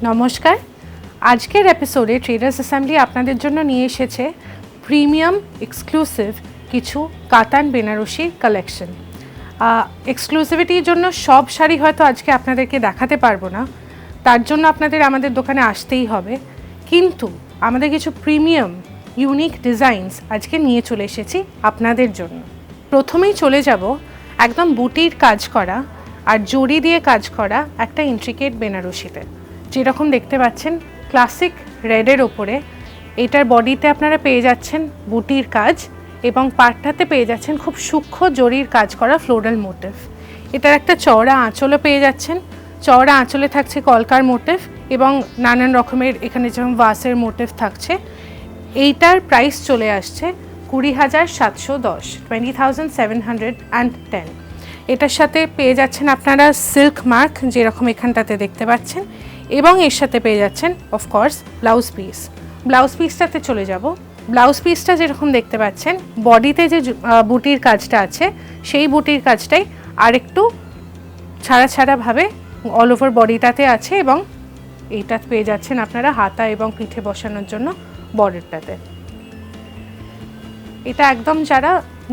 নমস্কার। আজকের এপিসোডে ট্রেডার্স অ্যাসেম্বলি আপনাদের জন্য নিয়ে এসেছে প্রিমিয়াম এক্সক্লুসিভ কিছু কাতান বেনারসি কালেকশন। এক্সক্লুসিভিটির জন্য সব শাড়ি হয়তো আজকে আপনাদেরকে দেখাতে পারবো না, তার জন্য আপনাদের আমাদের দোকানে আসতেই হবে, কিন্তু আমাদের কিছু প্রিমিয়াম ইউনিক ডিজাইনস আজকে নিয়ে চলে এসেছি আপনাদের জন্য। প্রথমেই চলে যাব একদম বুটির কাজ করা আর জড়ি দিয়ে কাজ করা একটা ইন্ট্রিকেট বেনারসিতে। যেরকম দেখতে পাচ্ছেন ক্লাসিক রেডের ওপরে এটার বডিতে আপনারা পেয়ে যাচ্ছেন বুটির কাজ এবং পাটটাতে পেয়ে যাচ্ছেন খুব সূক্ষ্ম জরির কাজ করা ফ্লোরাল মোটিভ। এটার একটা চওড়া আঁচলও পেয়ে যাচ্ছেন, চওড়া আঁচলে থাকছে কলকার মোটিভ এবং নানান রকমের এখানে যেমন ভাসের মোটিভ থাকছে। এইটার প্রাইস চলে আসছে 20,710, 20,710। এটার সাথে পেয়ে যাচ্ছেন আপনারা সিল্ক মার্ক যেরকম এখানটাতে দেখতে পাচ্ছেন, এবং এর সাথে পেয়ে যাচ্ছেন অফকোর্স ব্লাউজ পিস। ব্লাউজ পিসটাতে চলে যাব। ব্লাউজ পিসটা যেরকম দেখতে পাচ্ছেন বডিতে যে বুটির কাজটা আছে সেই বুটির কাজটাই আরেকটু ছাড়া ছাড়াভাবে অল ওভার বডিটাতে আছে, এবং এইটা পেয়ে যাচ্ছেন আপনারা হাতা এবং পিঠে বসানোর জন্য বর্ডারটাতে। এটা একদম যারা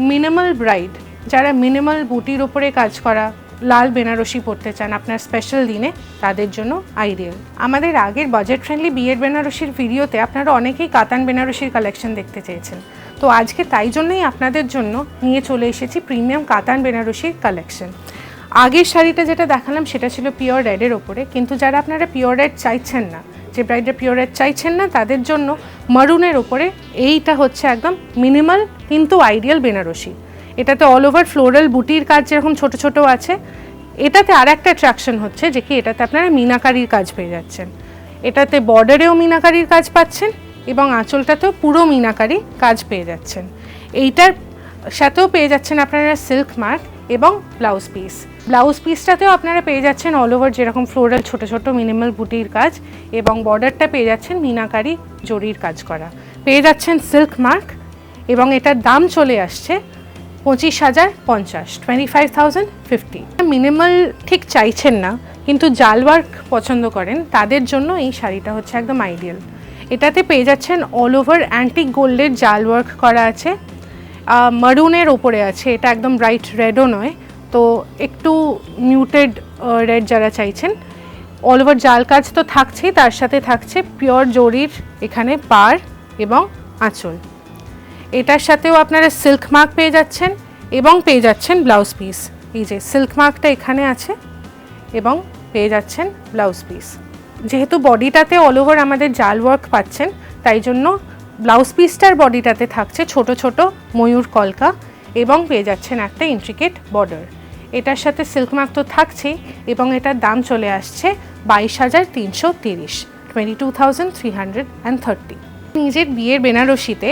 মিনিমাল ব্রাইড, যারা মিনিমাল বুটির ওপরে কাজ করা লাল বেনারসি পরতে চান আপনার স্পেশাল দিনে, তাদের জন্য আইডিয়াল। আমাদের আগের বাজেট ফ্রেন্ডলি বিয়ের বেনারসির ভিডিওতে আপনারা অনেকেই কাতান বেনারসির কালেকশন দেখতে চেয়েছেন, তো আজকে তাই জন্যই আপনাদের জন্য নিয়ে চলে এসেছি প্রিমিয়াম কাতান বেনারসির কালেকশন। আগের শাড়িটা যেটা দেখালাম সেটা ছিল পিওর রেডের ওপরে, কিন্তু যারা আপনারা পিওর রেড চাইছেন না, যে ব্রাইডের পিওর রেড চাইছেন না, তাদের জন্য মারুনের ওপরে এইটা হচ্ছে একদম মিনিমাল কিন্তু আইডিয়াল বেনারসি। এটাতে অল ওভার ফ্লোরাল বুটির কাজ যেরকম ছোট ছোট আছে, এটাতে আর একটা অ্যাট্রাকশন হচ্ছে যে কি এটাতে আপনারা মিনাকারির কাজ পেয়ে যাচ্ছেন। এটাতে বর্ডারেও মিনাকারির কাজ পাচ্ছেন এবং আঁচলটাতেও পুরো মিনাকারি কাজ পেয়ে যাচ্ছেন। এইটার সাথেও পেয়ে যাচ্ছেন আপনারা সিল্ক মার্ক এবং ব্লাউজ পিস। ব্লাউজ পিসটাতেও আপনারা পেয়ে যাচ্ছেন অল ওভার যেরকম ফ্লোরাল ছোট ছোট মিনিমাল বুটির কাজ, এবং বর্ডারটা পেয়ে যাচ্ছেন মিনাকারি জরির কাজ করা, পেয়ে যাচ্ছেন সিল্ক মার্ক, এবং এটার দাম চলে আসছে 25,050, 25,050। মিনিমাল ঠিক চাইছেন না কিন্তু জাল ওয়ার্ক পছন্দ করেন, তাদের জন্য এই শাড়িটা হচ্ছে একদম আইডিয়াল। এটাতে পেয়ে যাচ্ছেন অল ওভার অ্যান্টিক গোল্ডের জাল ওয়ার্ক করা আছে, মারুনের ওপরে আছে, এটা একদম ব্রাইট রেডও নয়, তো একটু মিউটেড রেড যারা চাইছেন। অল ওভার জাল কাজ তো থাকছেই, তার সাথে থাকছে পিওর জরির এখানে পার এবং আঁচল। এটার সাথেও আপনারা সিল্ক মার্ক পেয়ে যাচ্ছেন এবং পেয়ে যাচ্ছেন ব্লাউজ পিস। এই যে সিল্ক মার্কটা এখানে আছে এবং পেয়ে যাচ্ছেন ব্লাউজ পিস। যেহেতু বডিটাতে অল ওভার আমাদের জাল ওয়ার্ক পাচ্ছেন, তাই জন্য ব্লাউজ পিসটার বডিটাতে থাকছে ছোট ছোট ময়ূর কলকা এবং পেয়ে যাচ্ছেন একটা ইন্ট্রিকেট বর্ডার। এটার সাথে সিল্ক মার্ক তো থাকছেই, এবং এটার দাম চলে আসছে 22,330, 22,330। নিজের বিয়ের বেনারসিতে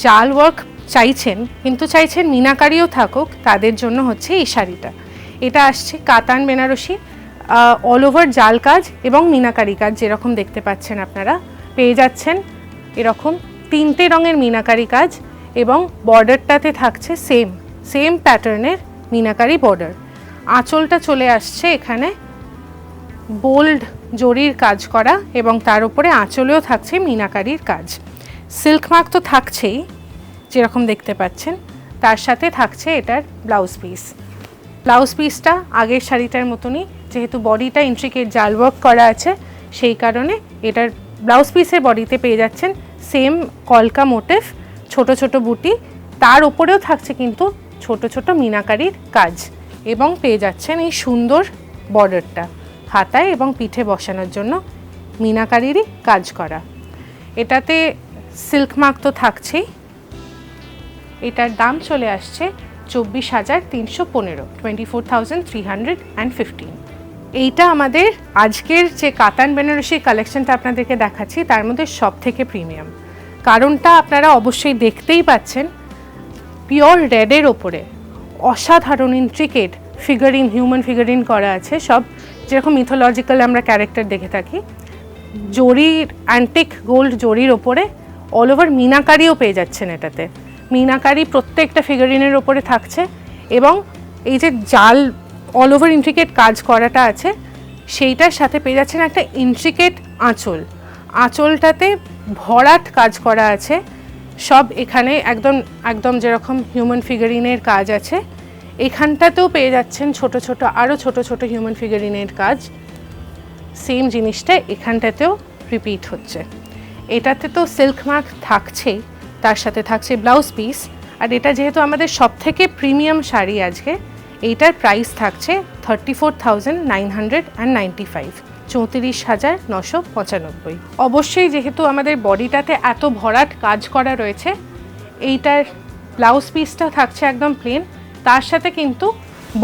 জাল ওয়ার্ক চাইছেন কিন্তু চাইছেন মিনাকারিও থাকুক, তাদের জন্য হচ্ছে এই শাড়িটা। এটা আসছে কাতান বেনারসি, অল ওভার জাল কাজ এবং মিনাকারি কাজ যেরকম দেখতে পাচ্ছেন আপনারা পেয়ে যাচ্ছেন এরকম 3টে রঙের মিনাকারি কাজ, এবং বর্ডারটাতে থাকছে সেম প্যাটার্নের মিনাকারি বর্ডার। আঁচলটা চলে আসছে এখানে বোল্ড জরির কাজ করা, এবং তার উপরে আঁচলেও থাকছে মিনাকারির কাজ। সিল্ক মার্ক তো থাকছেই যেরকম দেখতে পাচ্ছেন, তার সাথে থাকছে এটার ব্লাউজ পিস। ব্লাউজ পিসটা আগের শাড়িটার মতনই, যেহেতু বডিটা ইন্ট্রিকেট জাল ওয়ার্ক করা আছে সেই কারণে এটার ব্লাউজ পিসের বডিতে পেয়ে যাচ্ছেন সেম কলকা মোটিভ ছোট ছোট বুটি, তার উপরেও থাকছে কিন্তু ছোট ছোট মিনাকারির কাজ, এবং পেয়ে যাচ্ছেন এই সুন্দর বর্ডারটা হাতায় এবং পিঠে বসানোর জন্য মিনাকারিরই কাজ করা। এটাতে সিল্ক মার্ক তো থাকছেই। এটার দাম চলে আসছে 24,315, 24,315। এইটা আমাদের আজকের যে কাতান বেনারসির কালেকশনটা আপনাদেরকে দেখাচ্ছি তার মধ্যে সব থেকে প্রিমিয়াম। কারণটা আপনারা অবশ্যই দেখতেই পাচ্ছেন, পিওর রেডের ওপরে অসাধারণ ইন্ট্রিকেট ফিগারিন, হিউম্যান ফিগারিন করা আছে, সব যেরকম মিথোলজিক্যাল আমরা ক্যারেক্টার দেখে থাকি। জরির অ্যান্টিক গোল্ড জরির ওপরে অল ওভার মিনাকারিও পেয়ে যাচ্ছেন। এটাতে মিনাকারি প্রত্যেকটা ফিগারিনের ওপরে থাকছে, এবং এই যে জাল অল ওভার ইন্ট্রিকেট কাজ করাটা আছে সেইটার সাথে পেয়ে যাচ্ছেন একটা ইন্ট্রিকেট আঁচল। আঁচলটাতে ভরাট কাজ করা আছে সব, এখানে একদম একদম যেরকম হিউম্যান ফিগারিনের কাজ আছে, এখানটাতেও পেয়ে যাচ্ছেন ছোট ছোট আরও ছোট ছোট হিউম্যান ফিগারিনের কাজ। সেম জিনিসটা এখানটাতেও রিপিট হচ্ছে। এটাতে তো সিল্ক মার্ক থাকছেই, তার সাথে থাকছে ব্লাউজ পিস। আর এটা যেহেতু আমাদের সবথেকে প্রিমিয়াম শাড়ি আজকে, এইটার প্রাইস থাকছে 34,995, 34,995। অবশ্যই যেহেতু আমাদের বডিটাতে এত ভরাট কাজ করা রয়েছে, এইটার ব্লাউজ পিসটা থাকছে একদম প্লেন, তার সাথে কিন্তু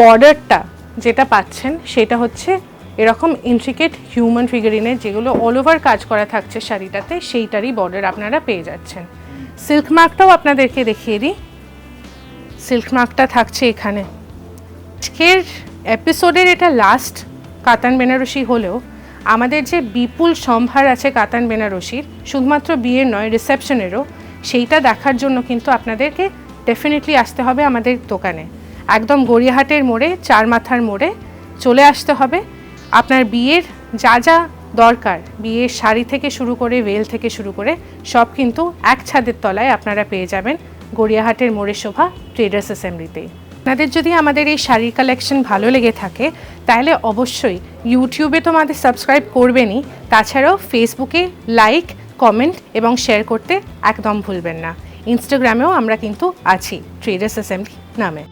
বর্ডারটা যেটা পাচ্ছেন সেটা হচ্ছে এরকম ইন্ট্রিকেট হিউম্যান ফিগারিনের, যেগুলো অল ওভার কাজ করা থাকছে শাড়িটাতে, সেইটারই বর্ডার আপনারা পেয়ে যাচ্ছেন। সিল্ক মার্কটাও আপনাদেরকে দেখিয়ে দিই, সিল্ক মার্কটা থাকছে এখানে। আজকের এপিসোডের এটা লাস্ট কাতান বেনারসি হলেও আমাদের যে বিপুল সম্ভার আছে কাতান বেনারসির, শুধুমাত্র বিয়ের নয় রিসেপশনেরও, সেইটা দেখার জন্য কিন্তু আপনাদেরকে ডেফিনেটলি আসতে হবে আমাদের দোকানে। একদম গড়িয়াহাটের মোড়ে, চার মাথার মোড়ে চলে আসতে হবে। আপনার বিয়ের যা যা দরকার, বিয়ের শাড়ি থেকে শুরু করে ভেল থেকে শুরু করে সব কিন্তু এক ছাদের তলায় আপনারা পেয়ে যাবেন গড়িয়াহাটের মোড়ে শোভা ট্রেডার্স অ্যাসেম্বলিতেই। আপনাদের যদি আমাদের এই শাড়ির কালেকশন ভালো লেগে থাকে তাহলে অবশ্যই ইউটিউবে তো আমাদের সাবস্ক্রাইব করবেনই, তাছাড়াও ফেসবুকে লাইক, কমেন্ট এবং শেয়ার করতে একদম ভুলবেন না। ইনস্টাগ্রামেও আমরা কিন্তু আছি ট্রেডার্স অ্যাসেম্বলি নামে।